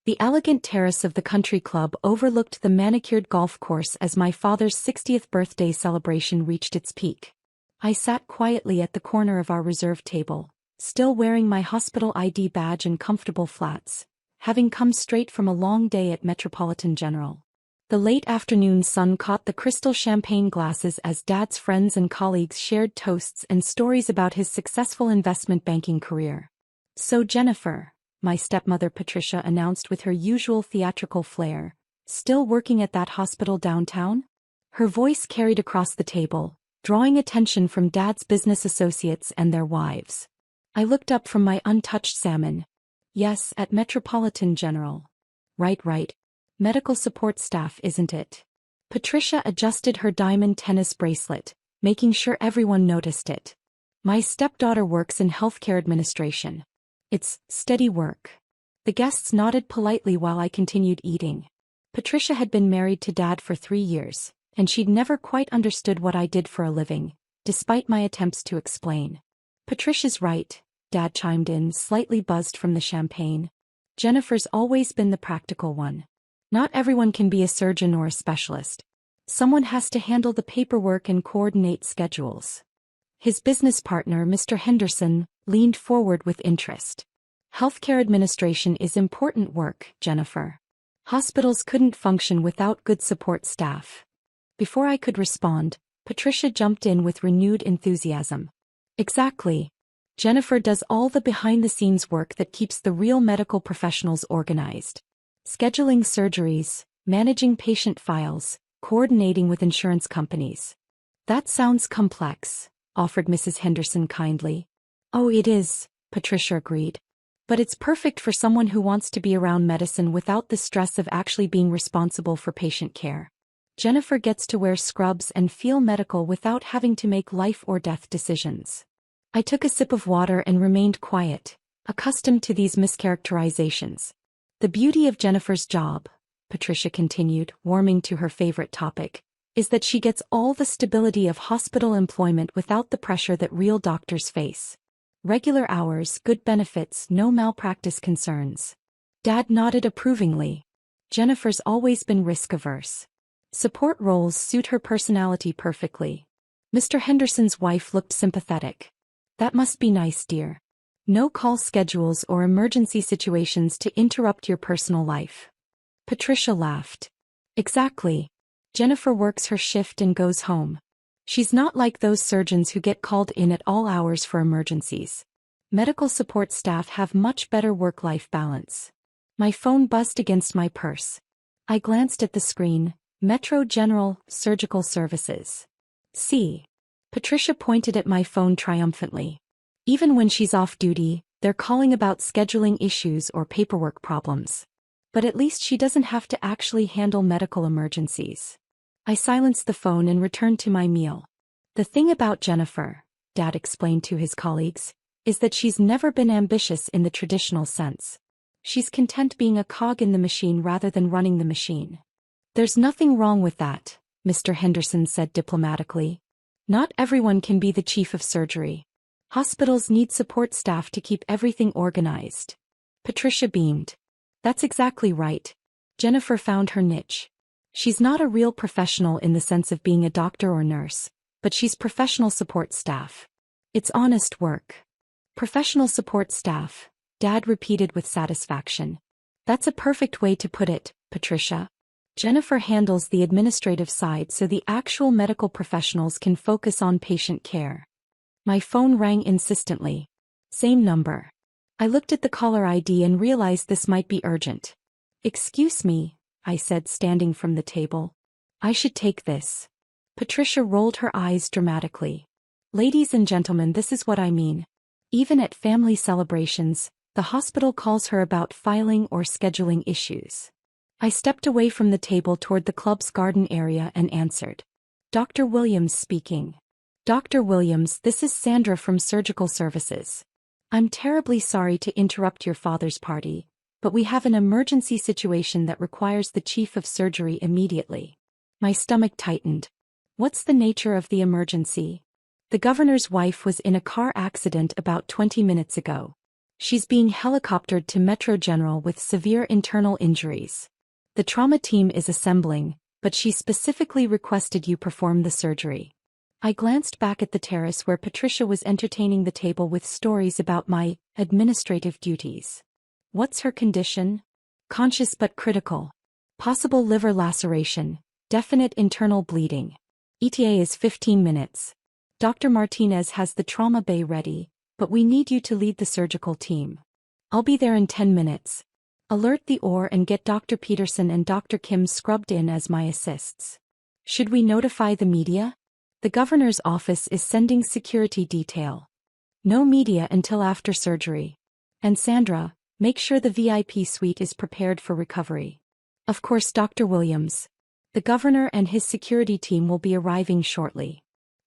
The elegant terrace of the country club overlooked the manicured golf course as my father's 60th birthday celebration reached its peak. I sat quietly at the corner of our reserved table, still wearing my hospital ID badge and comfortable flats, having come straight from a long day at Metropolitan General. The late afternoon sun caught the crystal champagne glasses as Dad's friends and colleagues shared toasts and stories about his successful investment banking career. "So Jennifer," my stepmother Patricia announced with her usual theatrical flair, "still working at that hospital downtown?" Her voice carried across the table, drawing attention from Dad's business associates and their wives. I looked up from my untouched salmon. "Yes, at Metropolitan General." Right. Medical support staff, isn't it?" Patricia adjusted her diamond tennis bracelet, making sure everyone noticed it. "My stepdaughter works in healthcare administration. It's steady work." The guests nodded politely while I continued eating. Patricia had been married to Dad for 3 years, and she'd never quite understood what I did for a living, despite my attempts to explain. "Patricia's right," Dad chimed in, slightly buzzed from the champagne. "Jennifer's always been the practical one. Not everyone can be a surgeon or a specialist. Someone has to handle the paperwork and coordinate schedules." His business partner, Mr. Henderson, leaned forward with interest. "Healthcare administration is important work, Jennifer. Hospitals couldn't function without good support staff." Before I could respond, Patricia jumped in with renewed enthusiasm. "Exactly. Jennifer does all the behind-the-scenes work that keeps the real medical professionals organized. Scheduling surgeries, managing patient files, coordinating with insurance companies." "That sounds complex," offered Mrs. Henderson kindly. "Oh, it is," Patricia agreed. "But it's perfect for someone who wants to be around medicine without the stress of actually being responsible for patient care. Jennifer gets to wear scrubs and feel medical without having to make life-or-death decisions." I took a sip of water and remained quiet, accustomed to these mischaracterizations. "The beauty of Jennifer's job," Patricia continued, warming to her favorite topic, "is that she gets all the stability of hospital employment without the pressure that real doctors face. Regular hours, good benefits, no malpractice concerns." Dad nodded approvingly. "Jennifer's always been risk-averse. Support roles suit her personality perfectly." Mr. Henderson's wife looked sympathetic. "That must be nice, dear. No call schedules or emergency situations to interrupt your personal life." Patricia laughed. "Exactly. Jennifer works her shift and goes home. She's not like those surgeons who get called in at all hours for emergencies. Medical support staff have much better work-life balance." My phone buzzed against my purse. I glanced at the screen. "Metro General Surgical Services. See." Patricia pointed at my phone triumphantly. "Even when she's off duty, they're calling about scheduling issues or paperwork problems. But at least she doesn't have to actually handle medical emergencies." I silenced the phone and returned to my meal. "The thing about Jennifer," Dad explained to his colleagues, "is that she's never been ambitious in the traditional sense. She's content being a cog in the machine rather than running the machine." "There's nothing wrong with that," Mr. Henderson said diplomatically. "Not everyone can be the chief of surgery. Hospitals need support staff to keep everything organized." Patricia beamed. "That's exactly right. Jennifer found her niche. She's not a real professional in the sense of being a doctor or nurse, but she's professional support staff. It's honest work." "Professional support staff," Dad repeated with satisfaction. "That's a perfect way to put it, Patricia. Jennifer handles the administrative side so the actual medical professionals can focus on patient care." My phone rang insistently. Same number. I looked at the caller ID and realized this might be urgent. "Excuse me," I said, standing from the table. "I should take this." Patricia rolled her eyes dramatically. "Ladies and gentlemen, this is what I mean. Even at family celebrations, the hospital calls her about filing or scheduling issues." I stepped away from the table toward the club's garden area and answered. "Dr. Williams speaking." "Dr. Williams, this is Sandra from Surgical Services. I'm terribly sorry to interrupt your father's party, but we have an emergency situation that requires the chief of surgery immediately." My stomach tightened. "What's the nature of the emergency?" "The governor's wife was in a car accident about 20 minutes ago. She's being helicoptered to Metro General with severe internal injuries. The trauma team is assembling, but she specifically requested you perform the surgery. I glanced back at the terrace where Patricia was entertaining the table with stories about my administrative duties. What's her condition? Conscious but critical. Possible liver laceration. Definite internal bleeding. ETA is 15 minutes. Dr. Martinez has the trauma bay ready, but we need you to lead the surgical team. I'll be there in 10 minutes. Alert the OR and get Dr. Peterson and Dr. Kim scrubbed in as my assists. Should we notify the media? The governor's office is sending security detail. No media until after surgery. And Sandra, make sure the VIP suite is prepared for recovery. Of course, Dr. Williams. The governor and his security team will be arriving shortly.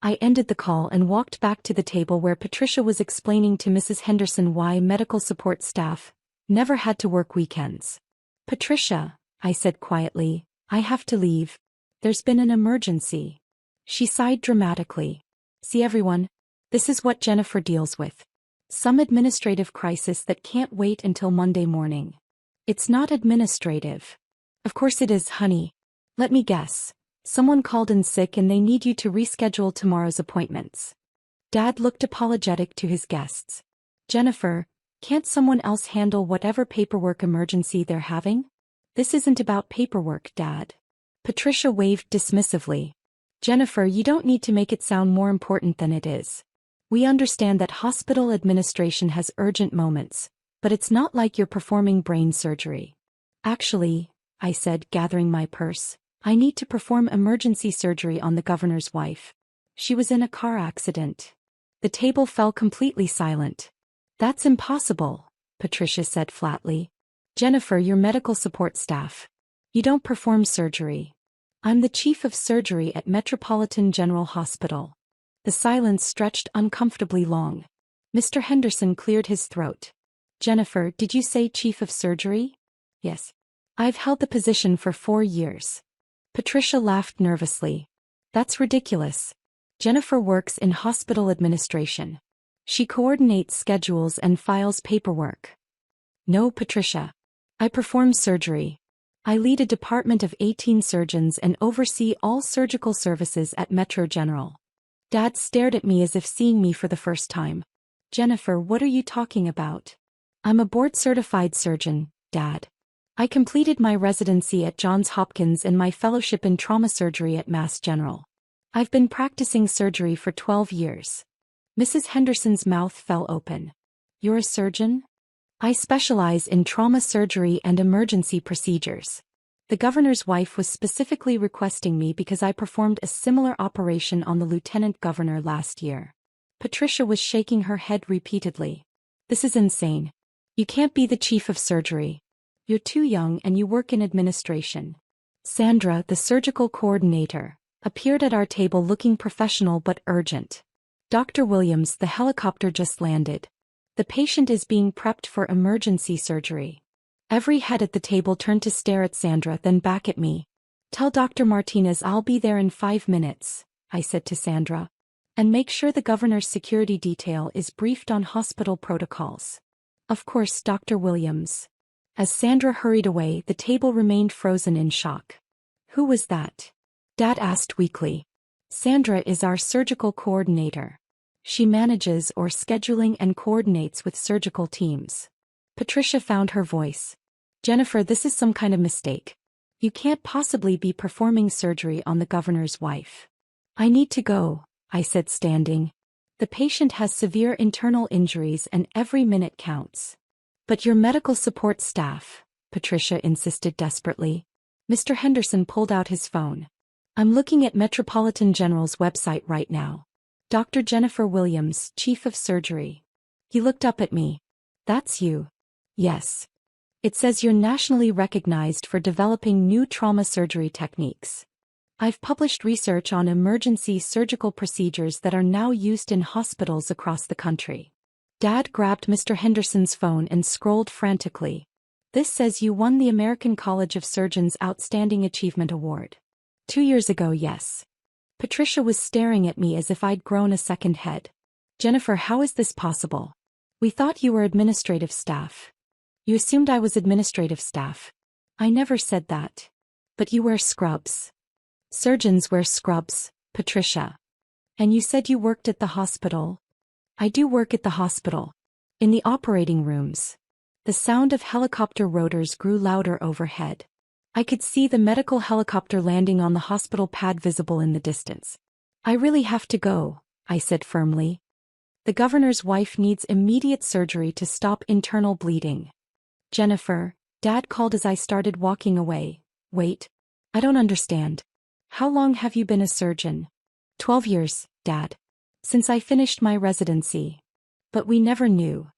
I ended the call and walked back to the table where Patricia was explaining to Mrs. Henderson why medical support staff never had to work weekends. Patricia, I said quietly, I have to leave. There's been an emergency. She sighed dramatically. See everyone? This is what Jennifer deals with. Some administrative crisis that can't wait until Monday morning. It's not administrative. Of course it is, honey. Let me guess. Someone called in sick and they need you to reschedule tomorrow's appointments. Dad looked apologetic to his guests. Jennifer, can't someone else handle whatever paperwork emergency they're having? This isn't about paperwork, Dad. Patricia waved dismissively. Jennifer, you don't need to make it sound more important than it is. We understand that hospital administration has urgent moments, but it's not like you're performing brain surgery. Actually, I said, gathering my purse, I need to perform emergency surgery on the governor's wife. She was in a car accident. The table fell completely silent. That's impossible, Patricia said flatly. Jennifer, you're medical support staff. You don't perform surgery. I'm the chief of surgery at Metropolitan General Hospital. The silence stretched uncomfortably long. Mr. Henderson cleared his throat. Jennifer, did you say chief of surgery? Yes. I've held the position for 4 years. Patricia laughed nervously. That's ridiculous. Jennifer works in hospital administration. She coordinates schedules and files paperwork. No, Patricia. I perform surgery. I lead a department of 18 surgeons and oversee all surgical services at Metro General. Dad stared at me as if seeing me for the first time. Jennifer, what are you talking about? I'm a board-certified surgeon, Dad. I completed my residency at Johns Hopkins and my fellowship in trauma surgery at Mass General. I've been practicing surgery for 12 years. Mrs. Henderson's mouth fell open. You're a surgeon? I specialize in trauma surgery and emergency procedures. The governor's wife was specifically requesting me because I performed a similar operation on the lieutenant governor last year. Patricia was shaking her head repeatedly. This is insane. You can't be the chief of surgery. You're too young and you work in administration. Sandra, the surgical coordinator, appeared at our table looking professional but urgent. Dr. Williams, the helicopter just landed. The patient is being prepped for emergency surgery. Every head at the table turned to stare at Sandra, then back at me. Tell Dr. Martinez I'll be there in 5 minutes, I said to Sandra. And make sure the governor's security detail is briefed on hospital protocols. Of course, Dr. Williams. As Sandra hurried away, the table remained frozen in shock. Who was that? Dad asked weakly. Sandra is our surgical coordinator. She manages or scheduling and coordinates with surgical teams. Patricia found her voice. Jennifer, this is some kind of mistake. You can't possibly be performing surgery on the governor's wife. I need to go, I said, standing. The patient has severe internal injuries and every minute counts. But your medical support staff, Patricia insisted desperately. Mr. Henderson pulled out his phone. I'm looking at Metropolitan General's website right now. Dr. Jennifer Williams, Chief of Surgery. He looked up at me. That's you. Yes. It says you're nationally recognized for developing new trauma surgery techniques. I've published research on emergency surgical procedures that are now used in hospitals across the country. Dad grabbed Mr. Henderson's phone and scrolled frantically. This says you won the American College of Surgeons Outstanding Achievement Award. 2 years ago, yes. Patricia was staring at me as if I'd grown a second head. Jennifer, how is this possible? We thought you were administrative staff. You assumed I was administrative staff. I never said that. But you wear scrubs. Surgeons wear scrubs, Patricia. And you said you worked at the hospital. I do work at the hospital. In the operating rooms. The sound of helicopter rotors grew louder overhead. I could see the medical helicopter landing on the hospital pad visible in the distance. I really have to go, I said firmly. The governor's wife needs immediate surgery to stop internal bleeding. Jennifer, Dad called as I started walking away. Wait. I don't understand. How long have you been a surgeon? 12 years, Dad. Since I finished my residency. But we never knew.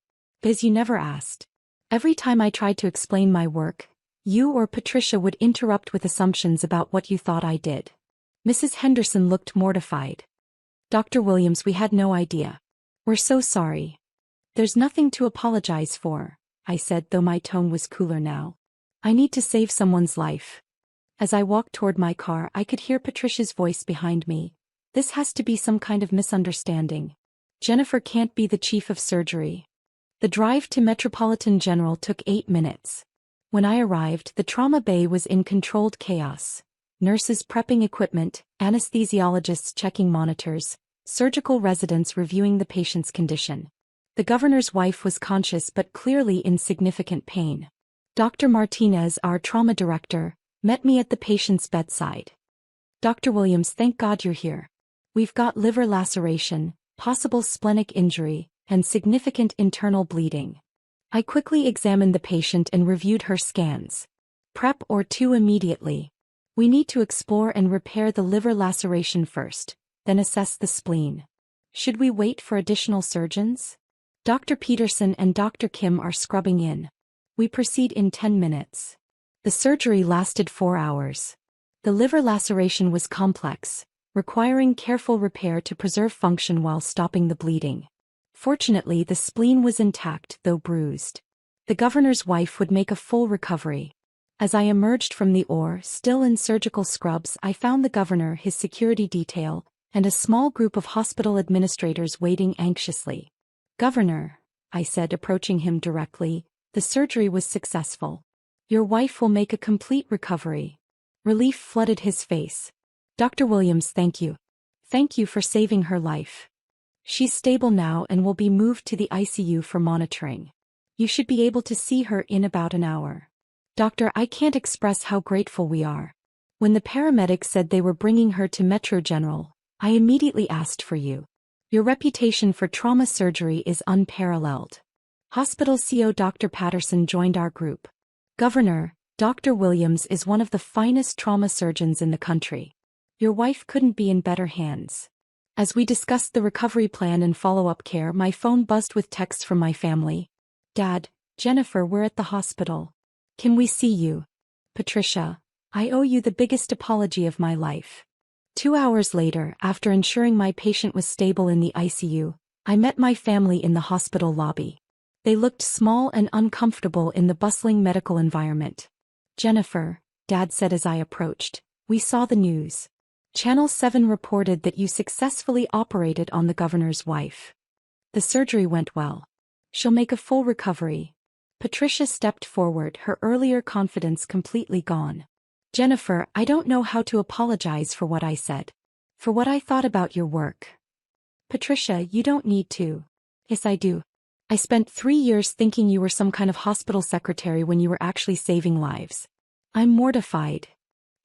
Because you never asked. Every time I tried to explain my work, you or Patricia would interrupt with assumptions about what you thought I did. Mrs. Henderson looked mortified. Dr. Williams, we had no idea. We're so sorry. There's nothing to apologize for, I said, though my tone was cooler now. I need to save someone's life. As I walked toward my car, I could hear Patricia's voice behind me. This has to be some kind of misunderstanding. Jennifer can't be the chief of surgery. The drive to Metropolitan General took 8 minutes. When I arrived, the trauma bay was in controlled chaos. Nurses prepping equipment, anesthesiologists checking monitors, surgical residents reviewing the patient's condition. The governor's wife was conscious but clearly in significant pain. Dr. Martinez, our trauma director, met me at the patient's bedside. Dr. Williams, thank God you're here. We've got liver laceration, possible splenic injury, and significant internal bleeding. I quickly examined the patient and reviewed her scans. Prep or 2 immediately. We need to explore and repair the liver laceration first, then assess the spleen. Should we wait for additional surgeons? Dr. Peterson and Dr. Kim are scrubbing in. We proceed in 10 minutes. The surgery lasted 4 hours. The liver laceration was complex, requiring careful repair to preserve function while stopping the bleeding. Fortunately, the spleen was intact, though bruised. The governor's wife would make a full recovery. As I emerged from the OR, still in surgical scrubs, I found the governor, his security detail, and a small group of hospital administrators waiting anxiously. Governor, I said, approaching him directly, the surgery was successful. Your wife will make a complete recovery. Relief flooded his face. Dr. Williams, thank you. Thank you for saving her life. She's stable now and will be moved to the ICU for monitoring. You should be able to see her in about an hour. Doctor, I can't express how grateful we are. When the paramedics said they were bringing her to Metro General, I immediately asked for you. Your reputation for trauma surgery is unparalleled. Hospital CO Dr. Patterson joined our group. Governor, Dr. Williams is one of the finest trauma surgeons in the country. Your wife couldn't be in better hands. As we discussed the recovery plan and follow-up care, my phone buzzed with texts from my family. Dad, Jennifer, we're at the hospital. Can we see you? Patricia, I owe you the biggest apology of my life. 2 hours later, after ensuring my patient was stable in the ICU, I met my family in the hospital lobby. They looked small and uncomfortable in the bustling medical environment. Jennifer, Dad said as I approached, we saw the news. Channel 7 reported that you successfully operated on the governor's wife. The surgery went well. She'll make a full recovery. Patricia stepped forward, her earlier confidence completely gone. Jennifer, I don't know how to apologize for what I said. For what I thought about your work. Patricia, you don't need to. Yes, I do. I spent 3 years thinking you were some kind of hospital secretary when you were actually saving lives. I'm mortified.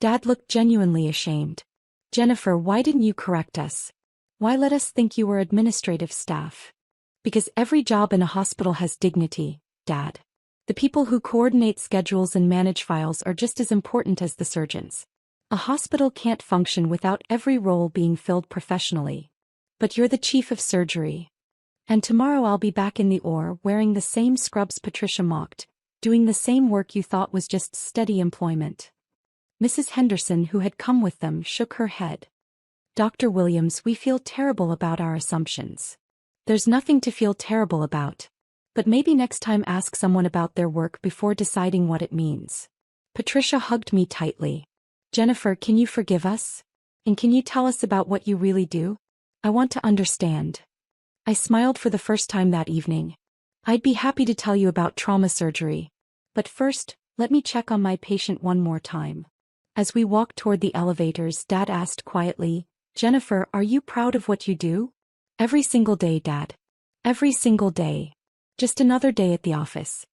Dad looked genuinely ashamed. Jennifer, why didn't you correct us? Why let us think you were administrative staff? Because every job in a hospital has dignity, Dad. The people who coordinate schedules and manage files are just as important as the surgeons. A hospital can't function without every role being filled professionally. But you're the chief of surgery. And tomorrow I'll be back in the OR wearing the same scrubs Patricia mocked, doing the same work you thought was just steady employment. Mrs. Henderson, who had come with them, shook her head. Dr. Williams, we feel terrible about our assumptions. There's nothing to feel terrible about. But maybe next time ask someone about their work before deciding what it means. Patricia hugged me tightly. Jennifer, can you forgive us? And can you tell us about what you really do? I want to understand. I smiled for the first time that evening. I'd be happy to tell you about trauma surgery. But first, let me check on my patient one more time. As we walked toward the elevators, Dad asked quietly, Jennifer, are you proud of what you do? Every single day, Dad. Every single day. Just another day at the office.